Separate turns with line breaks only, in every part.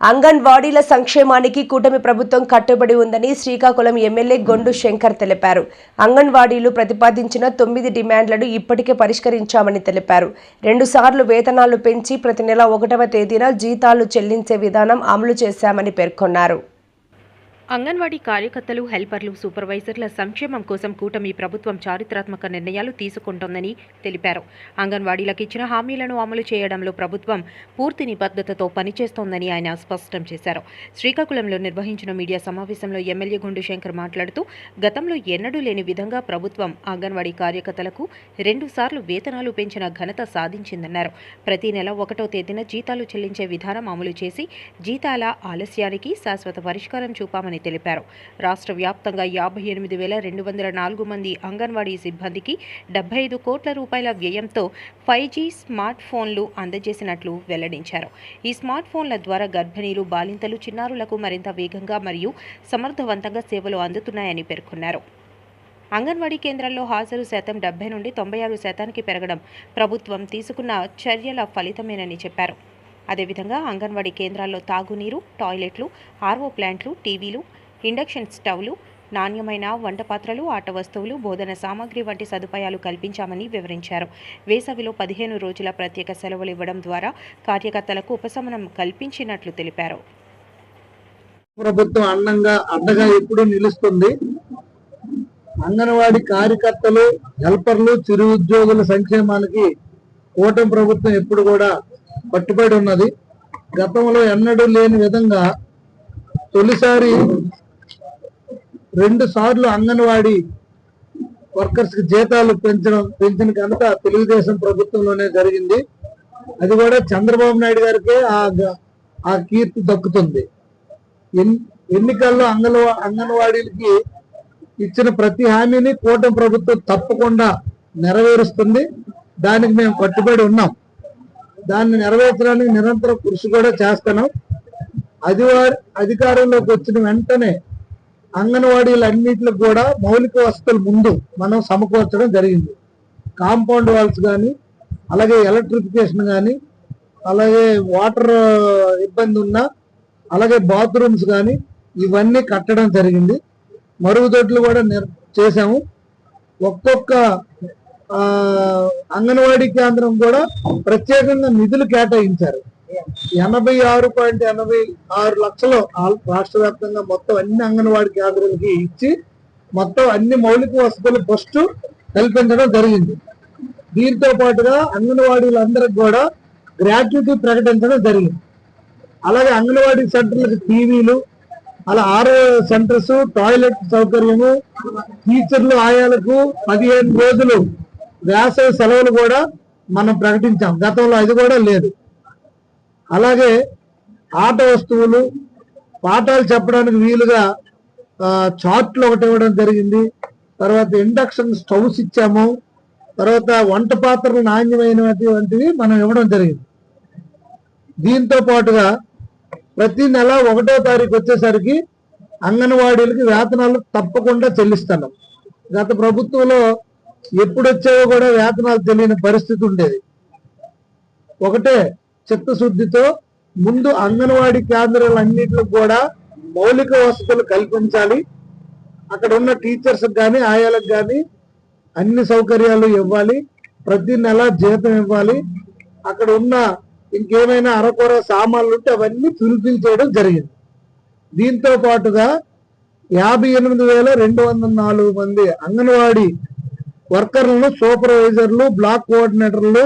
అంగన్వాడీల సంక్షేమానికి కూటమి ప్రభుత్వం కట్టుబడి ఉందని శ్రీకాకుళం ఎమ్మెల్యే గొండు శంకర్ తెలిపారు. అంగన్వాడీలు ప్రతిపాదించిన 9 డిమాండ్లను ఇప్పటికే పరిష్కరించామని తెలిపారు. 2 సార్లు వేతనాలు పెంచి ప్రతి నెల 1వ తేదీన జీతాలు చెల్లించే విధానం అమలు చేశామని పేర్కొన్నారు.
అంగన్వాడీ కార్యకర్తలు, హెల్పర్లు, సూపర్వైజర్ల సంక్షేమం కోసం కూటమి ప్రభుత్వం చారిత్రాత్మక నిర్ణయాలు తీసుకుంటోందని తెలిపారు. అంగన్వాడీలకు ఇచ్చిన హామీలను అమలు చేయడంలో ప్రభుత్వం పూర్తి నిబద్ధతతో పనిచేస్తోందని ఆయన స్పష్టం చేశారు. శ్రీకాకుళంలో నిర్వహించిన మీడియా సమావేశంలో ఎమ్మెల్యే గొండు శంకర్ మాట్లాడుతూ, గతంలో ఎన్నడూ లేని విధంగా ప్రభుత్వం అంగన్వాడీ కార్యకర్తలకు 2 సార్లు వేతనాలు పెంచిన ఘనత సాధించిందన్నారు. ప్రతి నెల 1వ తేదీన జీతాలు చెల్లించే విధానం అమలు చేసి జీతాల ఆలస్యానికి శాశ్వత పరిష్కారం చూపామని తెలిపారు. రాష్ట్ర వ్యాప్తంగా 58,204 మంది అంగన్వాడీ సిబ్బందికి 75 కోట్ల రూపాయల వ్యయంతో 5G స్మార్ట్ ఫోన్లు అందజేసినట్లు వెల్లడించారు. ఈ స్మార్ట్ ఫోన్ల ద్వారా గర్భిణీలు, బాలింతలు, చిన్నారులకు మరింత వేగంగా మరియు సమర్థవంతంగా సేవలు అందుతున్నాయని పేర్కొన్నారు. అంగన్వాడీ కేంద్రాల్లో హాజరు శాతం 70 నుండి 96% పెరగడం ప్రభుత్వం తీసుకున్న చర్యల ఫలితమేనని చెప్పారు. అదేవిధంగా అంగన్వాడీ కేంద్రాల్లో తాగునీరు, టాయిలెట్లు, ఆర్ఓ ప్లాంట్లు, టీవీలు, ఇండక్షన్ స్టవ్లు, నాణ్యమైన వంట పాత్రలు, ఆట వస్తువులు, బోధన సామాగ్రి వంటి సదుపాయాలు కల్పించామని వివరించారు. వేసవిలో 15 రోజుల ప్రత్యేక సెలవులు ఇవ్వడం ద్వారా కార్యకర్తలకు ఉపశమనం కల్పించినట్లు తెలిపారు.
ప్రభుత్వం అండగా ఎప్పుడూ నిలుస్తుంది. అంగన్వాడీ కార్యకర్తలు, హెల్పర్లు, చిరు ఉద్యోగుల సంక్షేమానికి కూటమి ప్రభుత్వం ఎప్పుడు కూడా కట్టుబడి ఉన్నది. గతంలో ఎన్నడూ లేని విధంగా తొలిసారి 2 సార్లు అంగన్వాడీ వర్కర్స్ కి జీతాలు పెంచిన ఘనత తెలుగుదేశం ప్రభుత్వంలోనే జరిగింది. అది కూడా చంద్రబాబు నాయుడు గారికే ఆ కీర్తి దక్కుతుంది. ఎన్నికల్లో అంగన్వాడీలకి ఇచ్చిన ప్రతి హామీని కూటమి ప్రభుత్వం తప్పకుండా నెరవేరుస్తుంది. దానికి మేము కట్టుబడి ఉన్నాం. దాన్ని నెరవేర్చడానికి నిరంతరం కృషి కూడా చేస్తున్నాం. అధికారంలోకి వచ్చిన వెంటనే అంగన్వాడీలన్నింటికి కూడా మౌలిక వసతులు ముందు మనం సమకూర్చడం జరిగింది. కాంపౌండ్ వాల్స్ కానీ, అలాగే ఎలక్ట్రిఫికేషన్ కానీ, అలాగే వాటర్ ఇబ్బంది ఉన్నా, అలాగే బాత్రూమ్స్ కానీ ఇవన్నీ కట్టడం జరిగింది. మరుగుదొడ్లు కూడా చేసాము. ఒక్కొక్క అంగన్వాడీ కేంద్రం కూడా ప్రత్యేకంగా నిధులు కేటాయించారు. 86.86 లక్షలు రాష్ట్ర వ్యాప్తంగా మొత్తం అన్ని అంగన్వాడీ కేంద్రాలకి ఇచ్చి మొత్తం అన్ని మౌలిక వసతులు ఫస్ట్ కల్పించడం జరిగింది. దీంతో పాటుగా అంగన్వాడీలందరికి కూడా గ్రాట్యుటీ ప్రకటించడం జరిగింది. అలాగే అంగన్వాడీ సెంటర్లకు టీవీలు, అలా 6 సెంటర్స్, టాయిలెట్ సౌకర్యము, టీచర్లు, ఆయాలకు 15 రోజులు వేసవి సెలవులు కూడా మనం ప్రకటించాం. గతంలో అది కూడా లేదు. అలాగే ఆట వస్తువులు, పాఠాలు చెప్పడానికి వీలుగా చార్ట్లు ఒకటి ఇవ్వడం జరిగింది. తర్వాత ఇండక్షన్ స్టవ్స్ ఇచ్చాము. తర్వాత వంట పాత్రలు నాణ్యమైనటువంటివి మనం ఇవ్వడం జరిగింది. దీంతో పాటుగా ప్రతి నెల 1వ తారీఖు వచ్చేసరికి అంగన్వాడీలకి వేతనాలు తప్పకుండా చెల్లిస్తున్నాం. గత ప్రభుత్వంలో ఎప్పుడు వచ్చావో కూడా వేతనాలు తెలియని పరిస్థితి ఉండేది. ఒకటే చిత్తశుద్ధితో ముందు అంగన్వాడీ కేంద్రాలన్నింటిలో కూడా మౌలిక వసతులు కల్పించాలి. అక్కడ ఉన్న టీచర్స్ కానీ, ఆయాలకు కానీ అన్ని సౌకర్యాలు ఇవ్వాలి. ప్రతి నెల జీతం ఇవ్వాలి. అక్కడ ఉన్న ఇంకేమైనా అరకొర సామాన్లు ఉంటే అవన్నీ ఫుల్ఫిల్ చేయడం జరిగింది. దీంతో పాటుగా 58,204 మంది అంగన్వాడీ వర్కర్లను, సూపర్వైజర్లు, బ్లాక్ కోఆర్డినేటర్లు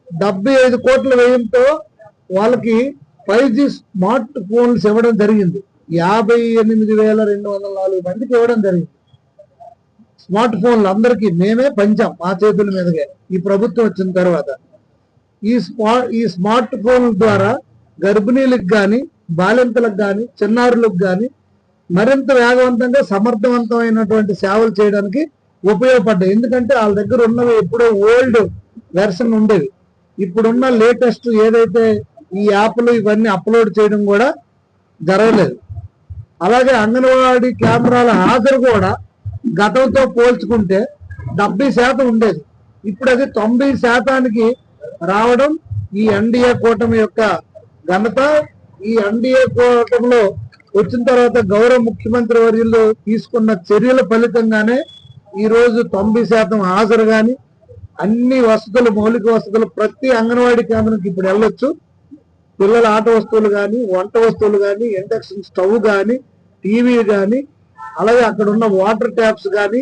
75 కోట్ల వ్యయంతో వాళ్ళకి 5G స్మార్ట్ ఫోన్స్ ఇవ్వడం జరిగింది. 58,204 మందికి ఇవ్వడం జరిగింది. స్మార్ట్ ఫోన్లు అందరికీ మేమే పంచాం, మా చేతుల మీదుగా ఈ ప్రభుత్వం వచ్చిన తర్వాత. ఈ స్మార్ట్ ఫోన్ల ద్వారా గర్భిణీలకు కానీ, బాలింతలకు కానీ, చిన్నారులకు కానీ మరింత వేగవంతంగా సమర్థవంతమైనటువంటి సేవలు చేయడానికి ఉపయోగపడ్డాయి. ఎందుకంటే వాళ్ళ దగ్గర ఉన్నవి ఎప్పుడో ఓల్డ్ వెర్షన్ ఉండేవి. ఇప్పుడున్న లేటెస్ట్ ఏదైతే ఈ యాప్లు ఇవన్నీ అప్లోడ్ చేయడం కూడా జరగలేదు. అలాగే అంగన్వాడీ కేంద్రాల హాజరు కూడా గతంతో పోల్చుకుంటే 70% ఉండేది. ఇప్పుడు అది 90% రావడం ఈ ఎన్డీఏ కూటమి యొక్క ఘనత, ఈ ఎన్డీఏ కూటమిలో వచ్చిన తర్వాత గౌరవ ముఖ్యమంత్రి వర్యులు తీసుకున్న చర్యల ఫలితంగానే ఈ రోజు 90% హాజరు గాని అన్ని వసతులు, మౌలిక వసతులు ప్రతి అంగన్వాడీ కేంద్రానికి ఇప్పుడు వెళ్ళొచ్చు. పిల్లల ఆట వస్తువులు కానీ, వంట వస్తువులు కానీ, ఇండక్షన్ స్టవ్ కానీ, టీవీ కానీ, అలాగే అక్కడ ఉన్న వాటర్ ట్యాప్స్ కానీ,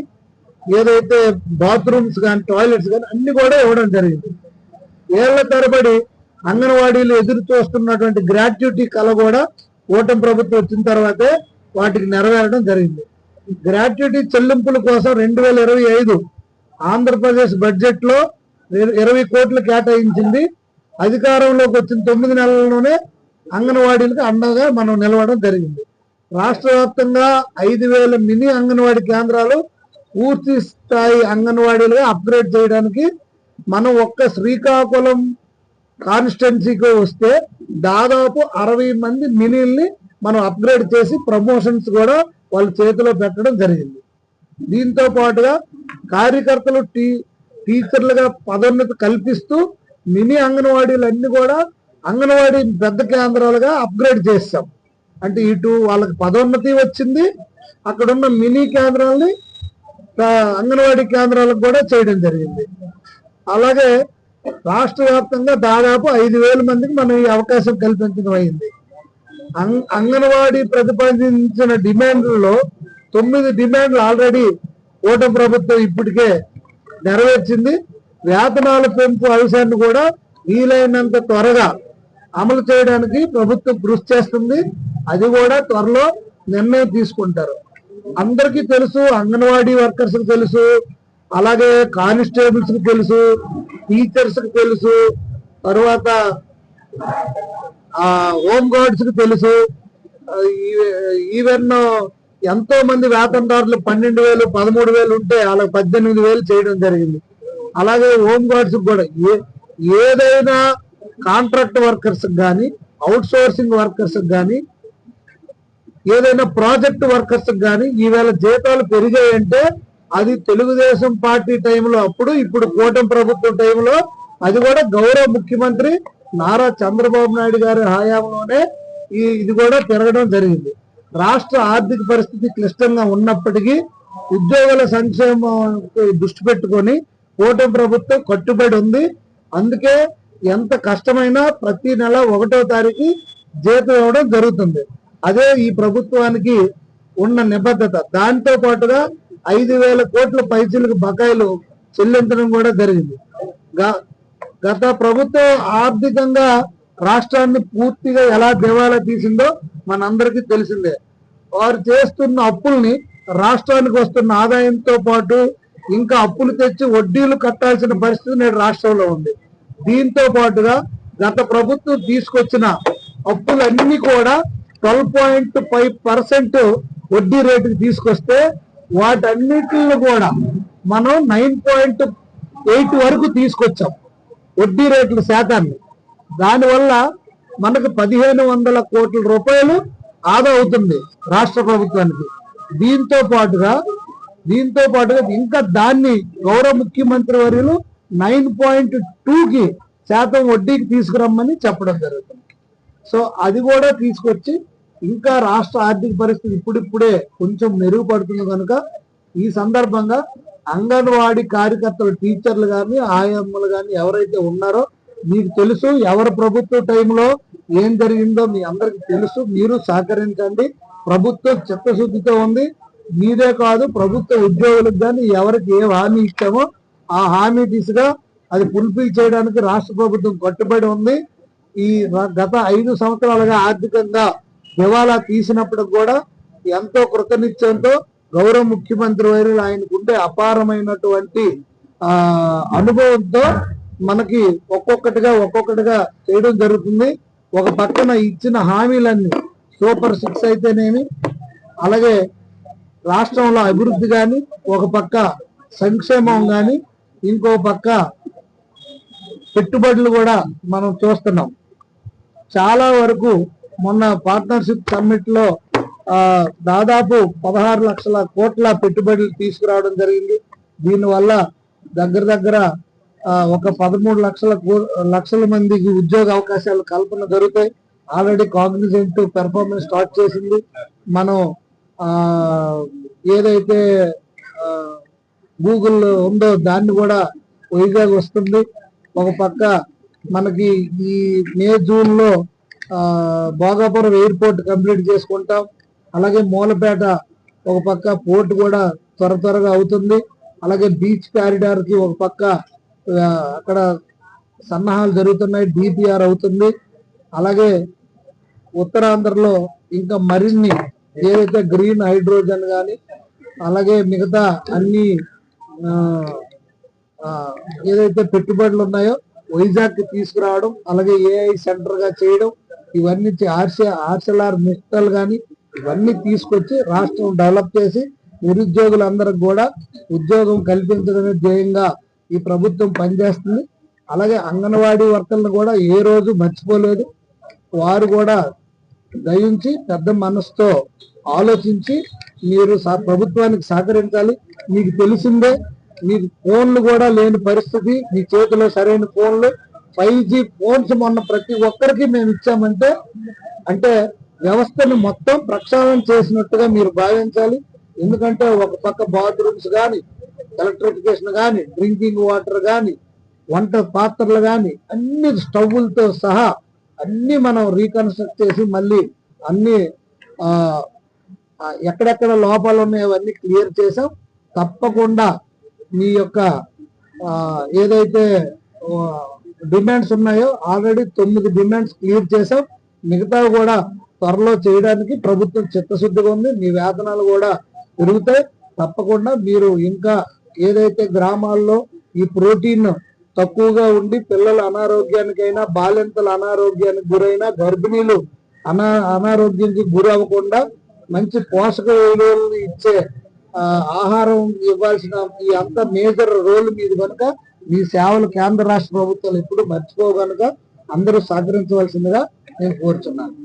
ఏదైతే బాత్రూమ్స్ కానీ, టాయిలెట్స్ కానీ అన్ని కూడా ఇవ్వడం జరిగింది. ఏళ్ల తరబడి అంగన్వాడీలు ఎదురు చూస్తున్నటువంటి గ్రాట్యుటీ కళ కూడా కూటమి ప్రభుత్వం వచ్చిన తర్వాతే వాటికి నెరవేరడం జరిగింది. గ్రాట్యుటీ చెల్లింపుల కోసం 2025 ఆంధ్రప్రదేశ్ బడ్జెట్ లో 20 కోట్లు కేటాయించింది. అధికారంలోకి వచ్చిన 9 నెలల్లోనే అంగన్వాడీలకు అండగా మనం నిలవడం జరిగింది. రాష్ట్ర వ్యాప్తంగా 5,000 మినీ అంగన్వాడీ కేంద్రాలు పూర్తి స్థాయి అంగన్వాడీలుగా అప్గ్రేడ్ చేయడానికి మనం ఒక్క శ్రీకాకుళం కాన్స్టిట్యున్సీకి వస్తే దాదాపు 60 మంది మినీల్ని మనం అప్గ్రేడ్ చేసి ప్రమోషన్స్ కూడా వాళ్ళ చేతిలో పెట్టడం జరిగింది. దీంతో పాటుగా కార్యకర్తలు టీచర్లుగా పదోన్నతి కల్పిస్తూ మినీ అంగన్వాడీలు అన్ని కూడా అంగన్వాడీ పెద్ద కేంద్రాలుగా అప్గ్రేడ్ చేస్తాం. అంటే ఇటు వాళ్ళకి పదోన్నతి వచ్చింది, అక్కడున్న మినీ కేంద్రాలని అంగన్వాడీ కేంద్రాలకు కూడా చేయడం జరిగింది. అలాగే రాష్ట్ర వ్యాప్తంగా దాదాపు 5,000 మందికి మనం ఈ అవకాశం కల్పించడం అయింది. అంగన్వాడీ ప్రతిపాదించిన డిమాండ్లలో 9 డిమాండ్లు ఆల్రెడీ కూటమి ప్రభుత్వం ఇప్పటికే నెరవేర్చింది. వేతనాల పెంపు అంశాన్ని కూడా వీలైనంత త్వరగా అమలు చేయడానికి ప్రభుత్వం కృషి చేస్తుంది. అది కూడా త్వరలో నిర్ణయం తీసుకుంటారు. అందరికీ తెలుసు, అంగన్వాడీ వర్కర్స్ కి తెలుసు, అలాగే కానిస్టేబుల్స్ కి తెలుసు, టీచర్స్ కి తెలుసు, తర్వాత హోమ్ గార్డ్స్ కి తెలుసు. ఈవెన్ ఎంతో మంది వేతనదారులు 12,000, 13,000 ఉంటే వాళ్ళకి 18,000 చేయడం జరిగింది. అలాగే హోమ్ గార్డ్స్ కూడా ఏదైనా కాంట్రాక్ట్ వర్కర్స్ కానీ, అవుట్ సోర్సింగ్ వర్కర్స్ కానీ, ఏదైనా ప్రాజెక్ట్ వర్కర్స్ కానీ ఈవేళ జీతాలు పెరిగాయంటే అది తెలుగుదేశం పార్టీ టైంలో అప్పుడు, ఇప్పుడు కూటమి ప్రభుత్వం టైంలో, అది కూడా గౌరవ ముఖ్యమంత్రి నారా చంద్రబాబు నాయుడు గారి హయాంలోనే ఇది కూడా పెరగడం జరిగింది. రాష్ట్ర ఆర్థిక పరిస్థితి క్లిష్టంగా ఉన్నప్పటికీ ఉద్యోగుల సంక్షేమం దృష్టి పెట్టుకొని కూటమి ప్రభుత్వం కట్టుబడి ఉంది. అందుకే ఎంత కష్టమైనా ప్రతి నెల 1వ తారీఖు జీతం ఇవ్వడం జరుగుతుంది. అదే ఈ ప్రభుత్వానికి ఉన్న నిబద్ధత. దాంతో పాటుగా 5,000 కోట్ల పైసలకు బకాయిలు చెల్లించడం కూడా జరిగింది. గత ప్రభుత్వం ఆర్థికంగా రాష్ట్రాన్ని పూర్తిగా ఎలా దివాలా తీసిందో మనందరికీ తెలిసిందే. వారు చేస్తున్న అప్పుల్ని రాష్ట్రానికి వస్తున్న ఆదాయంతో పాటు ఇంకా అప్పులు తెచ్చి వడ్డీలు కట్టాల్సిన పరిస్థితి నేడు రాష్ట్రంలో ఉంది. దీంతో పాటుగా గత ప్రభుత్వం తీసుకొచ్చిన అప్పులన్నీ కూడా 12.5% వడ్డీ రేటుకి తీసుకొస్తే వాటన్నిటిని కూడా మనం 9.8 వరకు తీసుకొచ్చాం వడ్డీ రేట్ల శాతాన్ని. దానివల్ల మనకు 1,500 కోట్ల రూపాయలు ఆదా అవుతుంది రాష్ట్ర ప్రభుత్వానికి. దీంతో పాటుగా ఇంకా దాన్ని గౌరవ ముఖ్యమంత్రి వర్యులు 9.2కి శాతం వడ్డీకి తీసుకురమ్మని చెప్పడం జరుగుతుంది. సో అది కూడా తీసుకొచ్చి ఇంకా రాష్ట్ర ఆర్థిక పరిస్థితి ఇప్పుడిప్పుడే కొంచెం మెరుగుపడుతుంది కనుక ఈ సందర్భంగా అంగన్వాడీ కార్యకర్తలు, టీచర్లు కానీ, ఆయమ్మలు కానీ ఎవరైతే ఉన్నారో మీకు తెలుసు, ఎవరి ప్రభుత్వ టైంలో ఏం జరిగిందో మీ అందరికి తెలుసు. మీరు సహకరించండి. ప్రభుత్వం చిత్తశుద్ధితో ఉంది. మీరే కాదు, ప్రభుత్వ ఉద్యోగులకు కానీ ఎవరికి ఏ హామీ ఇచ్చామో ఆ హామీ దిశగా అది ఫుల్ఫిల్ చేయడానికి రాష్ట్ర ప్రభుత్వం కట్టుబడి ఉంది. ఈ గత 5 సంవత్సరాలుగా ఆర్థికంగా దివాలా తీసినప్పుడు కూడా ఎంతో కృతనిశ్చయంతో గౌరవ ముఖ్యమంత్రి వర్యులు ఆయనకుండే అపారమైనటువంటి అనుభవంతో మనకి ఒక్కొక్కటిగా చేయడం జరుగుతుంది. ఒక పక్కన ఇచ్చిన హామీలన్నీ సూపర్ 6 అయితేనేమి, అలాగే రాష్ట్రంలో అభివృద్ధి కానీ, ఒక పక్క సంక్షేమం కానీ, ఇంకో పక్క పెట్టుబడులు కూడా మనం చూస్తున్నాం. చాలా వరకు మొన్న పార్ట్నర్షిప్ సమ్మిట్ లో దాదాపు 16 లక్షల కోట్ల పెట్టుబడులు తీసుకురావడం జరిగింది. దీనివల్ల దగ్గర ఒక 13 లక్షల మందికి ఉద్యోగ అవకాశాలు కల్పన జరుగుతాయి. ఆల్రెడీ కాగ్నిజెంట్ పెర్ఫార్మెన్స్ స్టార్ట్ చేసింది. మనం ఏదైతే గూగుల్ ఉందో దాన్ని కూడా వైజాగ్ వస్తుంది. ఒక పక్క మనకి ఈ మే జూన్ లో భోగాపురం ఎయిర్పోర్ట్ కంప్లీట్ చేసుకుంటాం. అలాగే మూలపేట ఒక పక్క పోర్ట్ కూడా త్వరగా అవుతుంది. అలాగే బీచ్ కారిడార్ కి ఒక పక్క అక్కడ సన్నాహాలు జరుగుతున్నాయి, డిపిఆర్ అవుతుంది. అలాగే ఉత్తరాంధ్రలో ఇంకా మరిన్ని ఏదైతే గ్రీన్ హైడ్రోజన్ కానీ అలాగే మిగతా అన్ని ఏదైతే పెట్టుబడులు ఉన్నాయో వైజాగ్ కి తీసుకురావడం, అలాగే ఏఐ సెంటర్ గా చేయడం, ఇవన్నీ ఆర్సెల్ఆర్ మిట్టల్ కానీ ఇవన్నీ తీసుకొచ్చి రాష్ట్రం డెవలప్ చేసి నిరుద్యోగులందరికి కూడా ఉద్యోగం కల్పించడమే ధ్యేయంగా ఈ ప్రభుత్వం పనిచేస్తుంది. అలాగే అంగన్వాడీ వర్కర్లను కూడా ఏ రోజు మర్చిపోలేదు. వారు కూడా దయించి పెద్ద మనసుతో ఆలోచించి మీరు ప్రభుత్వానికి సహకరించాలి. మీకు తెలిసిందే, మీకు ఫోన్లు కూడా లేని పరిస్థితి, మీ చేతిలో సరైన ఫోన్లు 5G ఫోన్స్ మొన్న ప్రతి ఒక్కరికి మేము ఇచ్చామంటే అంటే వ్యవస్థను మొత్తం ప్రక్షాళన చేసినట్టుగా మీరు భావించాలి. ఎందుకంటే ఒక పక్క బాత్రూమ్స్ కానీ, ఎలక్ట్రిఫికేషన్ కానీ, డ్రింకింగ్ వాటర్ కానీ, వంట పాత్రలు కానీ అన్ని స్టవ్లతో సహా అన్ని మనం రీకన్స్ట్రక్ట్ చేసి మళ్ళీ అన్ని ఎక్కడెక్కడ లోపాలు ఉన్నాయో అవన్నీ క్లియర్ చేసాం. తప్పకుండా మీ యొక్క ఏదైతే డిమాండ్స్ ఉన్నాయో ఆల్రెడీ 9 డిమాండ్స్ క్లియర్ చేసాం. మిగతావి కూడా త్వరలో చేయడానికి ప్రభుత్వం చిత్తశుద్ధిగా ఉంది. మీ వేతనాలు కూడా పెరుగుతాయి. తప్పకుండా మీరు ఇంకా ఏదైతే గ్రామాల్లో ఈ ప్రోటీన్ తక్కువగా ఉండి పిల్లల అనారోగ్యానికైనా, బాలింతల అనారోగ్యానికి గురైనా, గర్భిణీలు అనారోగ్యానికి గురి అవ్వకుండా మంచి పోషక విలువలు ఇచ్చే ఆహారం ఇవ్వాల్సిన ఈ అంత మేజర్ రోల్ మీది కనుక మీ సేవలు కేంద్ర రాష్ట్ర ప్రభుత్వాలు ఎప్పుడు మర్చిపోవు కనుక అందరూ సహకరించవలసిందిగా నేను కోరుచున్నాను.